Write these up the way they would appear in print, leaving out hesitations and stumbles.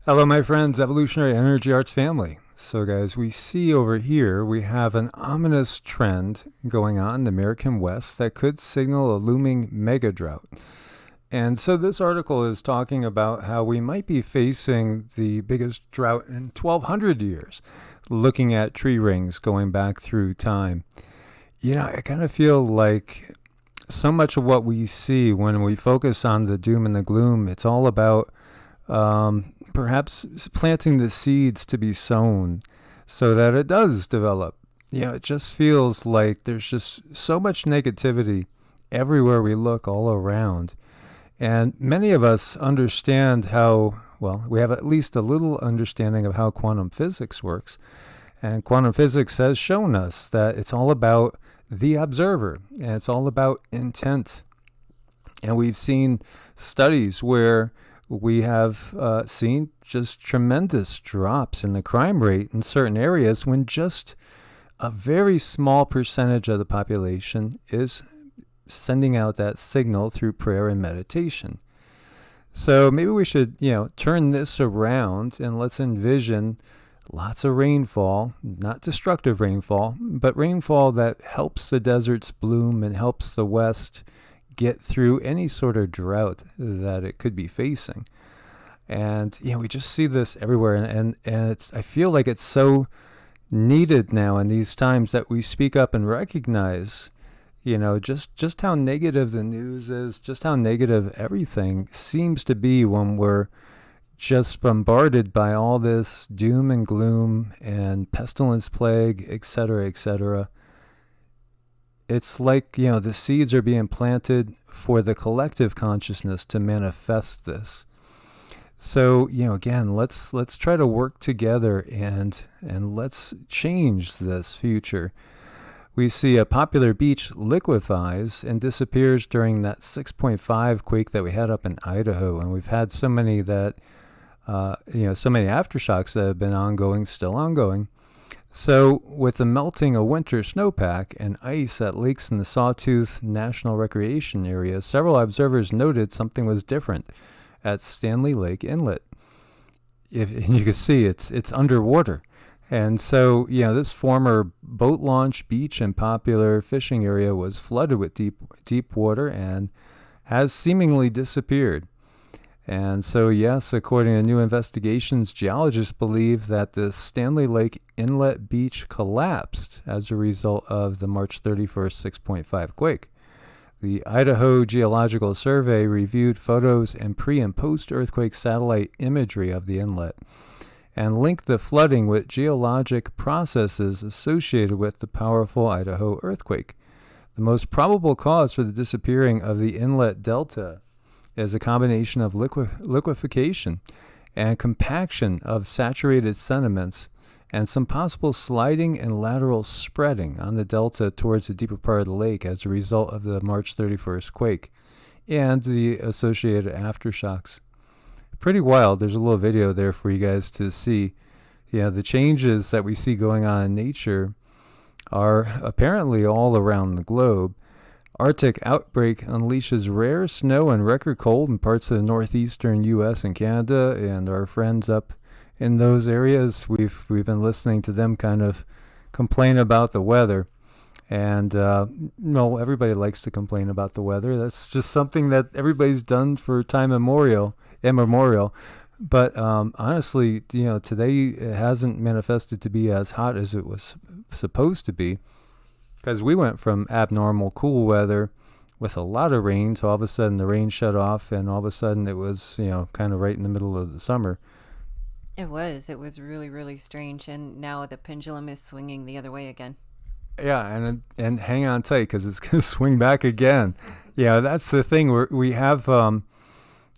Hello, my friends, Evolutionary Energy Arts family. So, guys, we see over here we have an ominous trend going on in the American West that could signal a looming megadrought. And so, this article is talking about how we might be facing the biggest drought in 1,200 years, looking at tree rings going back through time. I kind of feel like so much of what we see when we focus on the doom and the gloom, it's all about perhaps planting the seeds to be sown so that it does develop. It just feels like there's just so much negativity everywhere we look all around. And many of us understand we have at least a little understanding of how quantum physics works. And quantum physics has shown us that it's all about the observer and it's all about intent. And we've seen studies where we have seen just tremendous drops in the crime rate in certain areas when just a very small percentage of the population is sending out that signal through prayer and meditation. So maybe we should, turn this around and let's envision lots of rainfall, not destructive rainfall, but rainfall that helps the deserts bloom and helps the West get through any sort of drought that it could be facing. And we just see this everywhere, and I feel like it's so needed now in these times that we speak up and recognize just how negative the news is, just how negative everything seems to be when we're just bombarded by all this doom and gloom and pestilence, plague, etc., etc. It's like, the seeds are being planted for the collective consciousness to manifest this. So, again, let's try to work together and let's change this future. We see a popular beach liquefies and disappears during that 6.5 quake that we had up in Idaho, and we've had so many that so many aftershocks that have been still ongoing. So, with the melting of winter snowpack and ice at lakes in the Sawtooth National Recreation Area, several observers noted something was different at Stanley Lake Inlet. And you can see it's underwater. And so, this former boat launch, beach, and popular fishing area was flooded with deep water and has seemingly disappeared. And so, yes, according to new investigations, geologists believe that the Stanley Lake Inlet Beach collapsed as a result of the March 31st 6.5 quake. The Idaho Geological Survey reviewed photos and pre- and post-earthquake satellite imagery of the inlet and linked the flooding with geologic processes associated with the powerful Idaho earthquake. The most probable cause for the disappearing of the inlet delta is a combination of liquefaction and compaction of saturated sediments and some possible sliding and lateral spreading on the delta towards the deeper part of the lake as a result of the March 31st quake and the associated aftershocks. Pretty wild. There's a little video there for you guys to see. The changes that we see going on in nature are apparently all around the globe. Arctic outbreak unleashes rare snow and record cold in parts of the northeastern U.S. and Canada, and our friends up in those areas, we've been listening to them kind of complain about the weather. And everybody likes to complain about the weather. That's just something that everybody's done for time immemorial. But honestly, today it hasn't manifested to be as hot as it was supposed to be. Because we went from abnormal cool weather with a lot of rain to all of a sudden the rain shut off and all of a sudden it was, kind of right in the middle of the summer. It was really, really strange. And now the pendulum is swinging the other way again. Yeah, and hang on tight because it's going to swing back again. That's the thing. We have a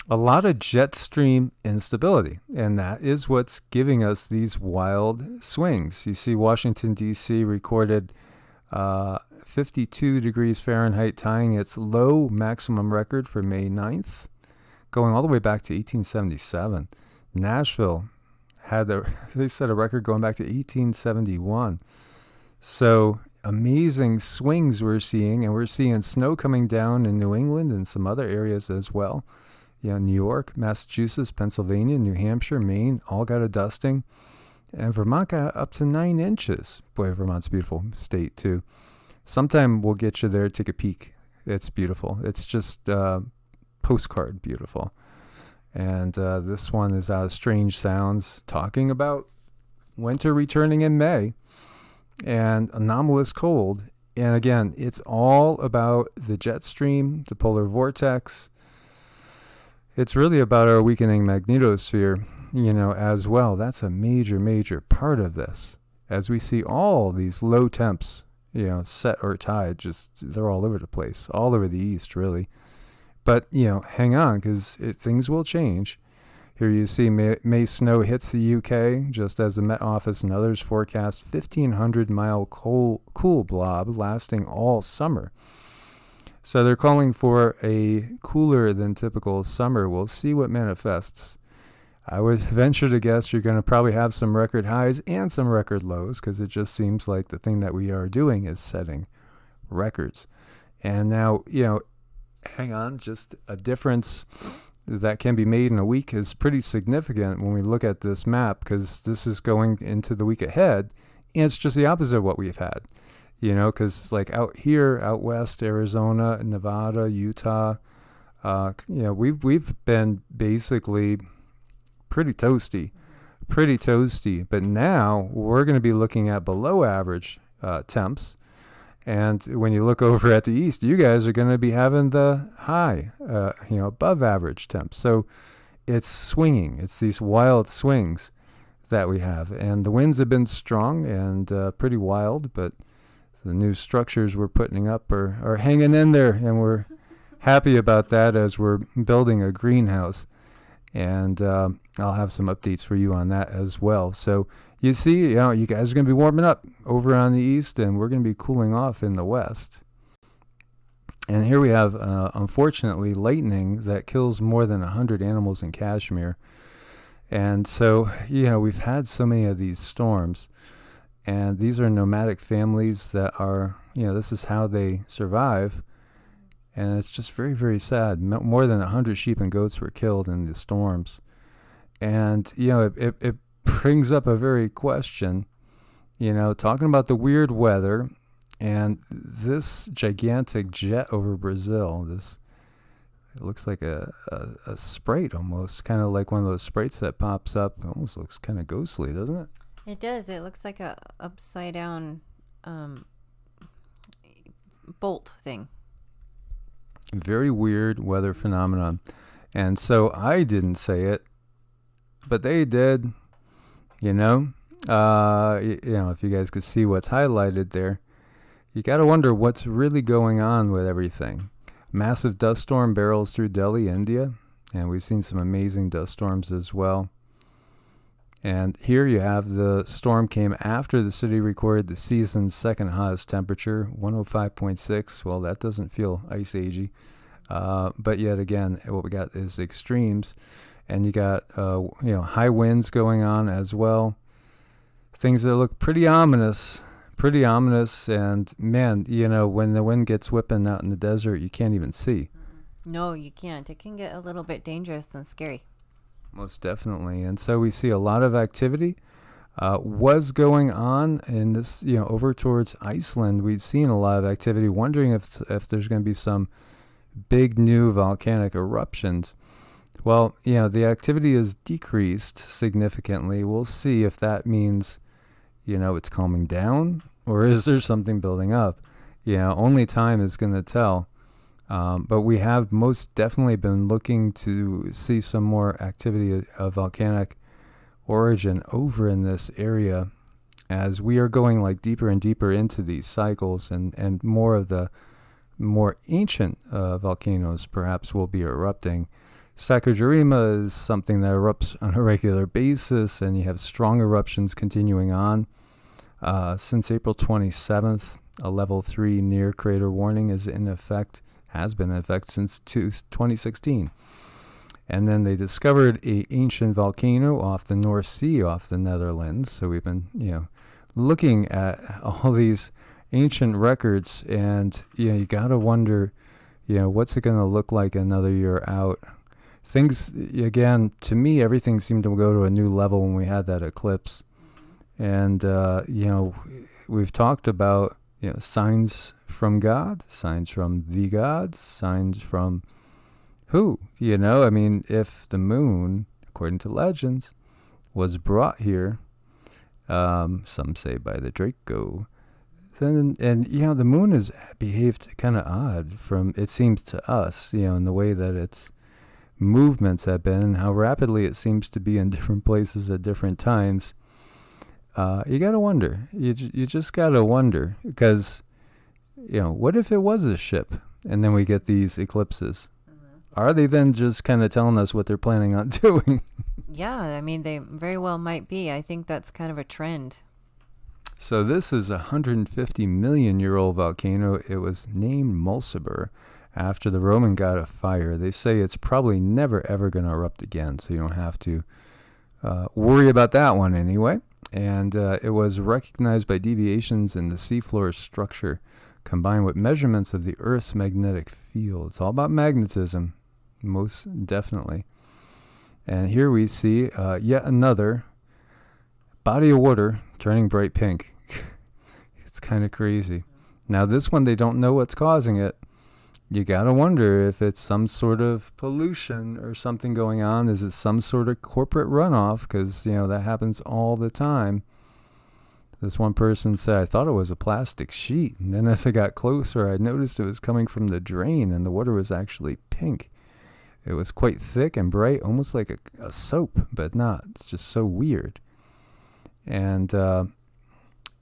lot of jet stream instability, and that is what's giving us these wild swings. You see Washington, D.C. recorded 52 degrees Fahrenheit, tying its low maximum record for May 9th, going all the way back to 1877. Nashville they set a record going back to 1871. So amazing swings we're seeing, and we're seeing snow coming down in New England and some other areas as well. New York, Massachusetts, Pennsylvania, New Hampshire, Maine, all got a dusting. And Vermont got up to 9 inches. Boy, Vermont's a beautiful state, too. Sometime we'll get you there, take a peek. It's beautiful. It's just postcard beautiful. And this one is out of Strange Sounds, talking about winter returning in May and anomalous cold. And again, it's all about the jet stream, the polar vortex. It's really about our weakening magnetosphere, as well. That's a major, major part of this. As we see all these low temps, set or tide, they're all over the place, all over the east, really. But, hang on, because things will change. Here you see May snow hits the UK, just as the Met Office and others forecast 1,500-mile cool blob lasting all summer. So they're calling for a cooler than typical summer. We'll see what manifests. I would venture to guess you're going to probably have some record highs and some record lows, because it just seems like the thing that we are doing is setting records. And now, hang on, just a difference that can be made in a week is pretty significant when we look at this map, because this is going into the week ahead, and it's just the opposite of what we've had. Because like out here, out west, Arizona, Nevada, Utah, we've been basically pretty toasty. But now we're going to be looking at below average temps. And when you look over at the east, you guys are going to be having the high, above average temps. So it's swinging. It's these wild swings that we have. And the winds have been strong and pretty wild, but the new structures we're putting up are hanging in there, and we're happy about that as we're building a greenhouse. And I'll have some updates for you on that as well. So you see, you guys are going to be warming up over on the east, and we're going to be cooling off in the west. And here we have, unfortunately, lightning that kills more than 100 animals in Kashmir. And so, we've had so many of these storms. And these are nomadic families that are, this is how they survive. And it's just very, very sad. More than 100 sheep and goats were killed in the storms. And, it brings up a very question, talking about the weird weather and this gigantic jet over Brazil. It looks like a sprite almost, kind of like one of those sprites that pops up. It almost looks kind of ghostly, doesn't it? It does. It looks like a upside down bolt thing. Very weird weather phenomenon. And so I didn't say it, but they did. If you guys could see what's highlighted there, you got to wonder what's really going on with everything. Massive dust storm barrels through Delhi, India, and we've seen some amazing dust storms as well. And here you have the storm came after the city recorded the season's second hottest temperature, 105.6. Well, that doesn't feel ice agey. But yet again, what we got is extremes. And you got, high winds going on as well. Things that look pretty ominous. And man, when the wind gets whipping out in the desert, you can't even see. No, you can't. It can get a little bit dangerous and scary. Most definitely. And so we see a lot of activity was going on in this, over towards Iceland. We've seen a lot of activity, wondering if there's going to be some big new volcanic eruptions. Well, the activity has decreased significantly. We'll see if that means, it's calming down, or is there something building up? Only time is going to tell. But we have most definitely been looking to see some more activity of volcanic origin over in this area as we are going like deeper and deeper into these cycles, and more of the more ancient volcanoes perhaps will be erupting. Sakurajima is something that erupts on a regular basis, and you have strong eruptions continuing on. Since April 27th, a level 3 near crater warning has been in effect since 2016. And then they discovered an ancient volcano off the North Sea, off the Netherlands. So we've been, looking at all these ancient records, and you got to wonder, what's it going to look like another year out? things, again, to me, everything seemed to go to a new level when we had that eclipse. And, we've talked about, signs from God, signs from the gods, signs from who? I mean, if the moon, according to legends, was brought here, some say by the Draco, then, and the moon has behaved kind of odd it seems to us, in the way that its movements have been and how rapidly it seems to be in different places at different times. You gotta wonder. You just gotta wonder, because, what if it was a ship and then we get these eclipses? Are they then just kind of telling us what they're planning on doing? Yeah, I mean, they very well might be. I think that's kind of a trend. So this is a 150 million year old volcano. It was named Mulciber after the Roman god of fire. They say it's probably never ever going to erupt again, so you don't have to worry about that one anyway. And it was recognized by deviations in the seafloor structure combined with measurements of the Earth's magnetic field. It's all about magnetism, most definitely. And here we see yet another body of water turning bright pink. It's kind of crazy. Now this one, they don't know what's causing it. You gotta wonder if it's some sort of pollution or something going on. Is it some sort of corporate runoff? Because, that happens all the time. This one person said, I thought it was a plastic sheet. And then as I got closer, I noticed it was coming from the drain and the water was actually pink. It was quite thick and bright, almost like a soap, but not. It's just so weird. And,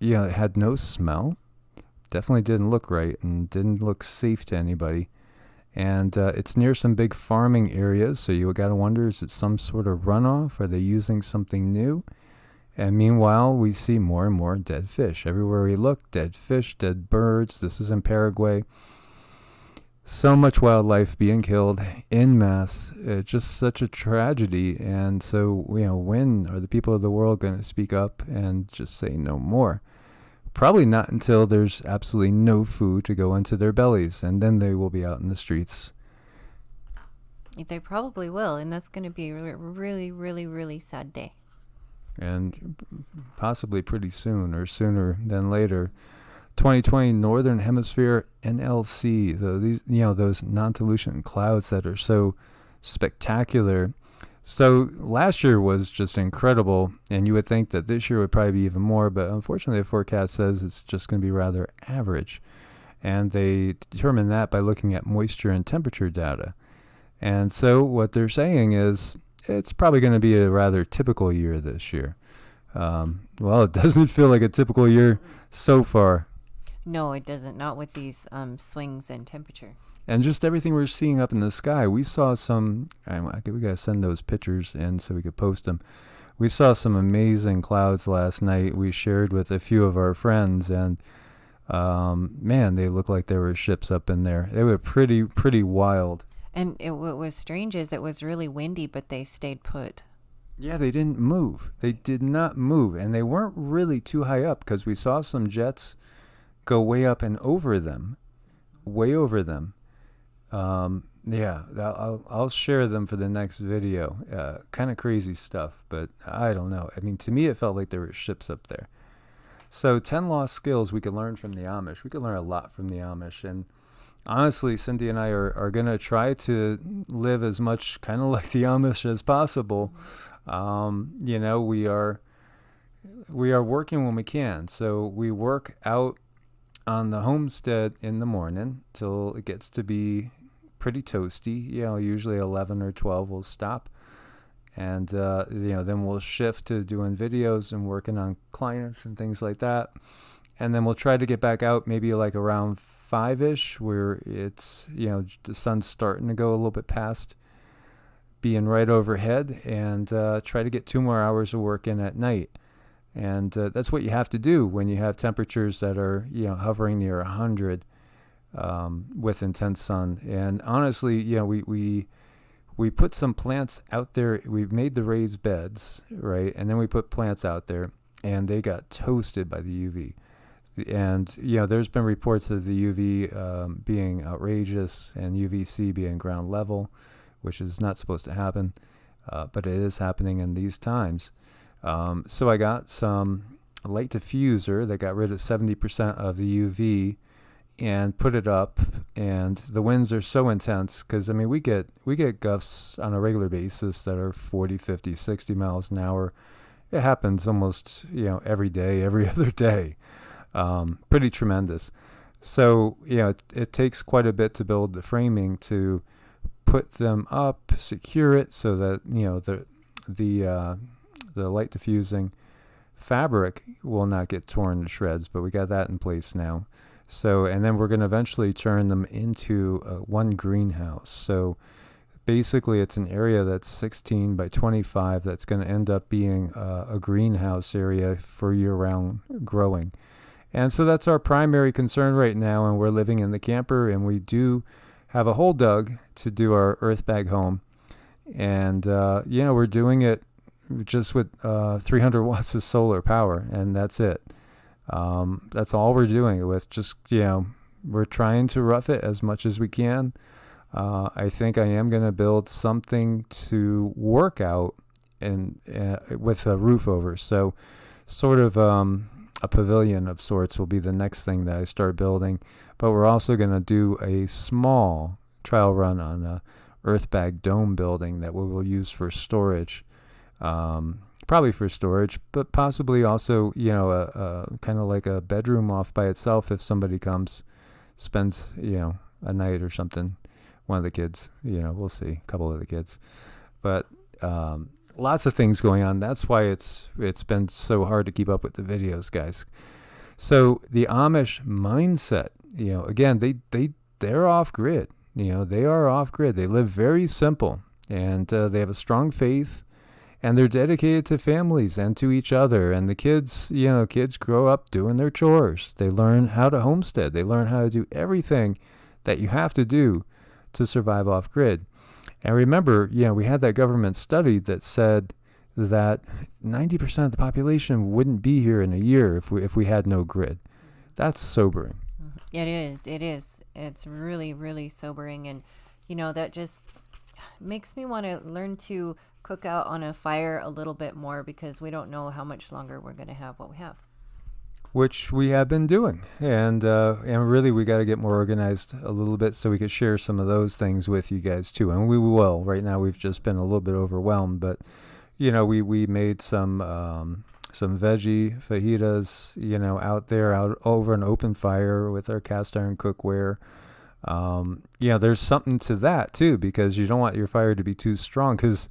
it had no smell. Definitely didn't look right and didn't look safe to anybody. And it's near some big farming areas, so you got to wonder, is it some sort of runoff? Are they using something new? And meanwhile, we see more and more dead fish. Everywhere we look, dead fish, dead birds. This is in Paraguay. So much wildlife being killed en masse. It's just such a tragedy. And so, when are the people of the world going to speak up and just say no more? Probably not until there's absolutely no food to go into their bellies, and then they will be out in the streets. They probably will, and that's going to be a really, really, really sad day. And possibly pretty soon, or sooner than later. 2020 Northern Hemisphere NLC, those non-dilution clouds that are so spectacular. So last year was just incredible, and you would think that this year would probably be even more, but unfortunately the forecast says it's just going to be rather average. And they determine that by looking at moisture and temperature data. And so what they're saying is it's probably going to be a rather typical year this year. Well, it doesn't feel like a typical year so far. No, it doesn't. Not with these swings in temperature. And just everything we're seeing up in the sky. We saw some, we got to send those pictures in so we could post them. We saw some amazing clouds last night. We shared with a few of our friends, and man, they looked like there were ships up in there. They were pretty wild. And what was strange is it was really windy, but they stayed put. Yeah, they didn't move. They did not move. And they weren't really too high up, because we saw some jets go way up and over them. Way over them. Yeah, I'll share them for the next video. Kind of crazy stuff, but I don't know. I mean, to me, it felt like there were ships up there. So 10 lost skills we could learn from the Amish. We could learn a lot from the Amish. And honestly, Cindy and I are going to try to live as much kind of like the Amish as possible. We are working when we can. So we work out on the homestead in the morning till it gets to be pretty toasty. Usually 11 or 12 we'll stop. And, then we'll shift to doing videos and working on clients and things like that. And then we'll try to get back out maybe like around 5-ish, where it's, the sun's starting to go a little bit past being right overhead, and try to get 2 more hours of work in at night. And that's what you have to do when you have temperatures that are, hovering near 100 with intense sun. And honestly, we put some plants out there. We've made the raised beds, right? And then we put plants out there, and they got toasted by the UV. And, there's been reports of the UV being outrageous and UVC being ground level. which is not supposed to happen, but it is happening in these times. So I got some light diffuser that got rid of 70% of the UV and put it up, and the winds are so intense because I mean we get gusts on a regular basis that are 40, 50, 60 miles an hour. It happens almost every day, every other day. Pretty tremendous. So it takes quite a bit to build the framing to put them up, secure it so that the light diffusing fabric will not get torn to shreds, but we got that in place now. So, and then we're going to eventually turn them into one greenhouse. So basically it's an area that's 16 by 25 that's going to end up being a greenhouse area for year-round growing. And so that's our primary concern right now, and we're living in the camper, and we do have a hole dug to do our earth bag home. And, we're doing it just with 300 watts of solar power, and that's it. That's all we're doing it with. Just, we're trying to rough it as much as we can. I think I am going to build something to work out and with a roof over. So sort of a pavilion of sorts will be the next thing that I start building. But we're also going to do a small trial run on a earth bag dome building that we will use for storage. Probably for storage, but possibly also, a kind of like a bedroom off by itself if somebody comes, spends, a night or something. One of the kids, we'll see, a couple of the kids. But lots of things going on. That's why it's been so hard to keep up with the videos, guys. So the Amish mindset, again, they're off grid. They are off grid. They live very simple, and they have a strong faith. And they're dedicated to families and to each other. And the kids, kids grow up doing their chores. They learn how to homestead. They learn how to do everything that you have to do to survive off grid. And remember, we had that government study that said that 90% of the population wouldn't be here in a year if we had no grid. That's sobering. It is. It's really, really sobering. And, that just makes me want to learn to cook out on a fire a little bit more, because we don't know how much longer we're going to have what we have. Which we have been doing. And really we got to get more organized a little bit so we could share some of those things with you guys too. And we will. Right now we've just been a little bit overwhelmed, but we made some veggie fajitas, out there, out over an open fire with our cast iron cookware. There's something to that too, because you don't want your fire to be too strong, because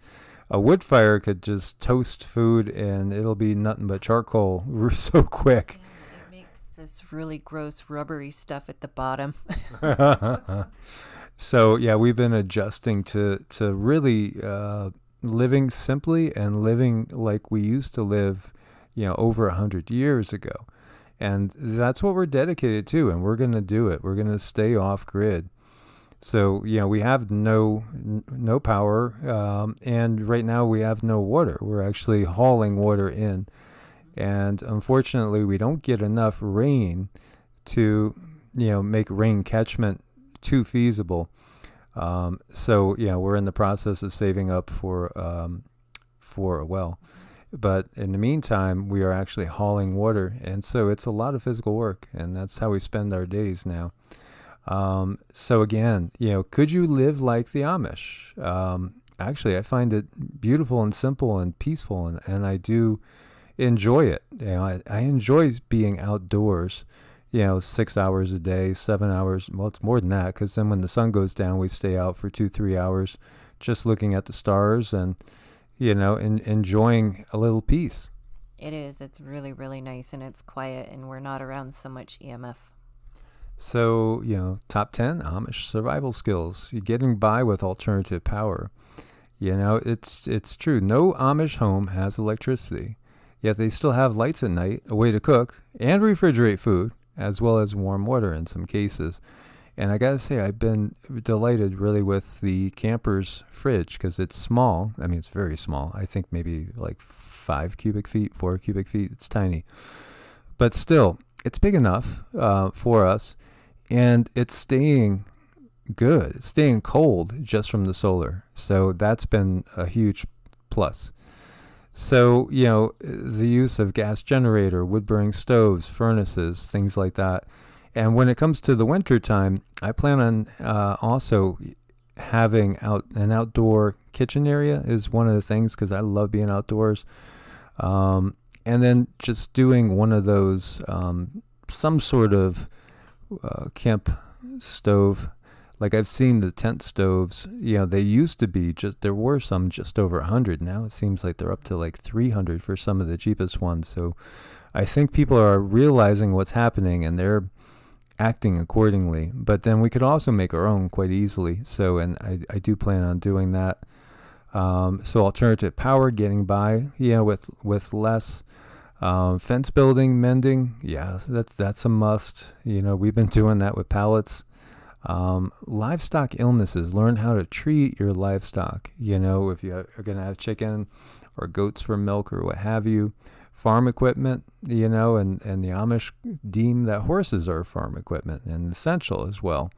a wood fire could just toast food and it'll be nothing but charcoal so quick. Yeah, it makes this really gross rubbery stuff at the bottom. So we've been adjusting to really living simply and living like we used to live, over 100 years ago. And that's what we're dedicated to, and we're going to do it. We're going to stay off grid. So, we have no power, and right now we have no water. We're actually hauling water in. And unfortunately, we don't get enough rain to, make rain catchment too feasible. So, we're in the process of saving up for a well. But in the meantime, we are actually hauling water. And so it's a lot of physical work, and that's how we spend our days now. So again, could you live like the Amish? Actually, I find it beautiful and simple and peaceful, and I do enjoy it. I enjoy being outdoors, 6 hours a day, 7 hours. Well, it's more than that, because then when the sun goes down, we stay out for 2-3 hours just looking at the stars and, enjoying a little peace. It is. It's really, really nice, and it's quiet, and we're not around so much EMF. So, top 10 Amish survival skills. You're getting by with alternative power. It's true. No Amish home has electricity, yet they still have lights at night, a way to cook and refrigerate food, as well as warm water in some cases. And I got to say, I've been delighted really with the camper's fridge, because it's small. I mean, it's very small. I think maybe like 5 cubic feet, 4 cubic feet. It's tiny. But still, it's big enough for us. And it's staying good. It's staying cold just from the solar. So that's been a huge plus. So, the use of gas generator, wood burning stoves, furnaces, things like that. And when it comes to the winter time, I plan on also having an outdoor kitchen area is one of the things, because I love being outdoors. And then just doing one of those, some sort of camp stove. Like I've seen the tent stoves, they used to be there were some just over 100. Now it seems like they're up to like 300 for some of the cheapest ones. So I think people are realizing what's happening and they're acting accordingly. But then we could also make our own quite easily. So, and I do plan on doing that. So alternative power, getting by, with less. Fence building, mending, yeah, that's a must. We've been doing that with pallets. Livestock illnesses, learn how to treat your livestock. If you are going to have chicken or goats for milk or what have you. Farm equipment, and the Amish deem that horses are farm equipment and essential as well.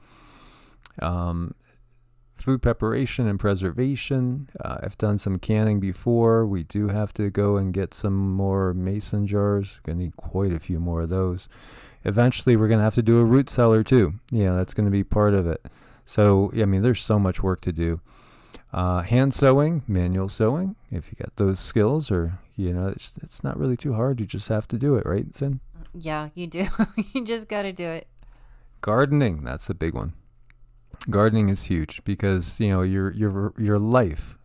Food preparation and preservation. I've done some canning before. We do have to go and get some more mason jars. Going to need quite a few more of those. Eventually, we're going to have to do a root cellar too. That's going to be part of it. So, there's so much work to do. Hand sewing, manual sewing. If you got those skills, or it's not really too hard. You just have to do it, right, Sin? Yeah, you do. You just got to do it. Gardening, that's a big one. Gardening is huge because your life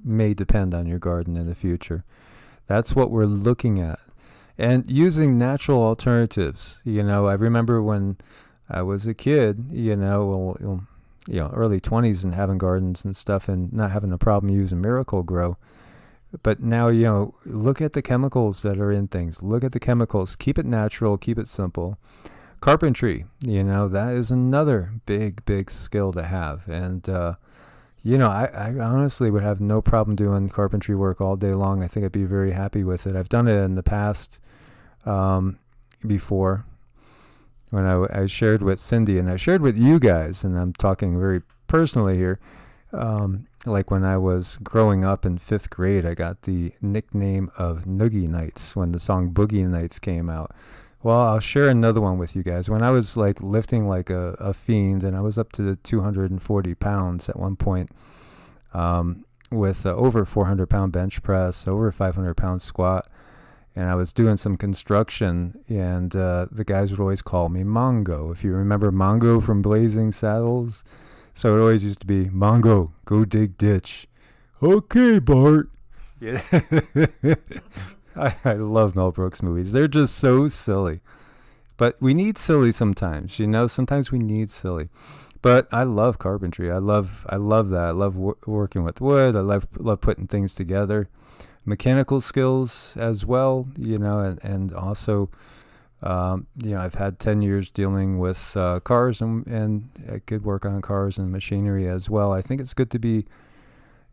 may depend on your garden in the future. That's what we're looking at, and using natural alternatives. I remember when I was a kid, early 20s, and having gardens and stuff, and not having a problem using Miracle-Gro. But now, look at the chemicals that are in things. Look at the chemicals. Keep it natural. Keep it simple. Carpentry, that is another big skill to have. And, I honestly would have no problem doing carpentry work all day long. I think I'd be very happy with it. I've done it in the past before when I shared with Cindy, and I shared with you guys, and I'm talking very personally here. Like when I was growing up in 5th grade, I got the nickname of Noogie Nights when the song Boogie Nights came out. Well, I'll share another one with you guys. When I was like lifting like a fiend, and I was up to 240 pounds at one point, with over 400 pound bench press, over 500 pound squat, and I was doing some construction, and the guys would always call me Mongo. If you remember Mongo from Blazing Saddles. So it always used to be, Mongo, go dig ditch. Okay, Bart. Yeah. I love Mel Brooks movies. They're just so silly. But we need silly sometimes. Sometimes we need silly. But I love carpentry. I love that. I love working with wood. I love putting things together. Mechanical skills as well, and also, I've had 10 years dealing with cars, and I could work on cars and machinery as well. I think it's good to be,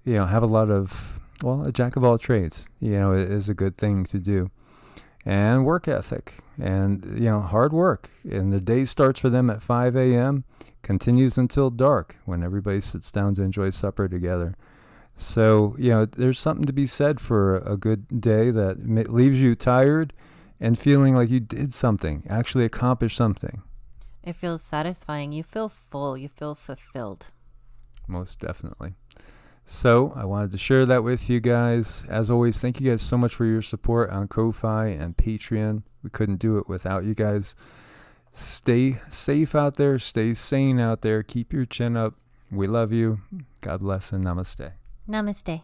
have a lot of, a jack of all trades, is a good thing to do. And work ethic and, hard work. And the day starts for them at 5 a.m., continues until dark when everybody sits down to enjoy supper together. So, there's something to be said for a good day that leaves you tired and feeling like you did something, actually accomplished something. It feels satisfying. You feel full. You feel fulfilled. Most definitely. So I wanted to share that with you guys. As always, thank you guys so much for your support on Ko-Fi and Patreon. We couldn't do it without you guys. Stay safe out there. Stay sane out there. Keep your chin up. We love you. God bless and namaste. Namaste.